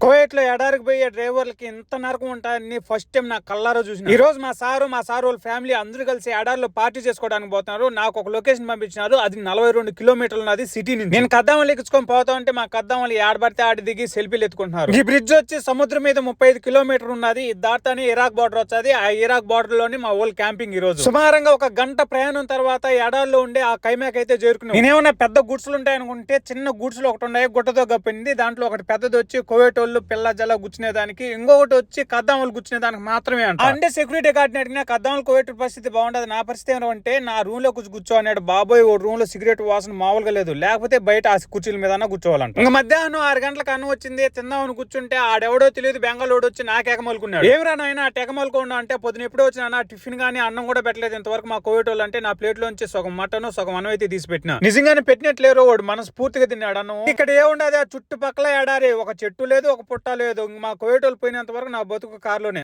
Kuwait లో ఎడారికి పోయే డ్రైవర్లకి ఇంత నరకం ఉంటాయని ఫస్ట్ టైం నా కళ్ళారో చూసిన. ఈ రోజు మా సారు వాళ్ళ ఫ్యామిలీ అందరూ కలిసి ఎడారిలో పార్టీ చేసుకోవడానికి పోతున్నారు. నాకు ఒక లొకేషన్ పంపించినారు. అది 42 కిలోమీటర్లు ఉన్నది సిటీ నుంచి. నేను కద్దామలు ఎక్కించుకొని పోతా ఉంటే మా కద్దామలు ఆడబడితే ఆడి దిగి సెల్ఫీలు ఎత్తుకుంటున్నారు. ఈ బ్రిడ్జ్ వచ్చి సముద్రం మీద 35 కిలోమీటర్ ఉన్నది. ఇది దాటానే ఇరాక్ బార్డర్ వచ్చేది. ఆ ఇరాక్ బార్డర్ లోని మా ఓల్ క్యాంపింగ్. ఈ రోజు సుమారంగా ఒక గంట ప్రయాణం తర్వాత ఎడారిలో ఉండే ఆ కైమాక్ అయితే చేరుకున్నాం. నేనేమన్నా పెద్ద గుడ్సులు ఉంటాయనుకుంటే చిన్న గుడ్సులు ఒకటి ఉన్నాయి, గుట్టతో గప్పింది. దాంట్లో ఒకటి పెద్దది వచ్చి కువైట్ పిల్ల జల గుచ్చునే దానికి, ఇంకొకటి వచ్చి కద్దాములు గుచ్చునే దానికి మాత్రమే అంట. అంటే సెక్యూరిటీ గార్డ్ అడిగినా కద్దాములు కువైట్ పరిస్థితి బాగుండదు, నా పరిస్థితి ఏమంటే నా రూమ్ లో కూర్చో అన్నాడు. బాబోయ్, ఓ రూమ్ లో సిగరెట్ వాసన మామూలుగా లేదు, లేకపోతే బయట ఆ కుర్చీల మీద కూర్చోవాలంట. ఇంకా మధ్యాహ్నం 6 గంటలకు అన్నం వచ్చింది, తిందామని కూర్చుంటే ఆడెవడో తెలియదు బెంగాలోడు వచ్చి నాకెకమలుకున్నాడు. ఏమిరా నాయన టెకమలుకోండా అంటే, పొద్దున ఎప్పుడో వచ్చినా టిఫిన్ గానీ అన్నం కూడా పెట్టలేదు ఇంతవరకు మా కోవిడ్ వాళ్ళు. అంటే నా ప్లేట్ లోంచి సగం మటన్ సగం అన్నం అయితే తీసి పెట్టినా. నిజంగానే పెట్టినట్లేరో వాడు మనస్ఫూర్తిగా తిన్నాడు అన్నం. ఇక్కడ ఏముండదు, చుట్టుపక్కల ఎడారి, ఒక చెట్టు లేదు, ఒక పుట్ట లేదు. మా కోవిడ్ వాళ్ళు పోయినంత వరకు నా బతుకు కారులోనే.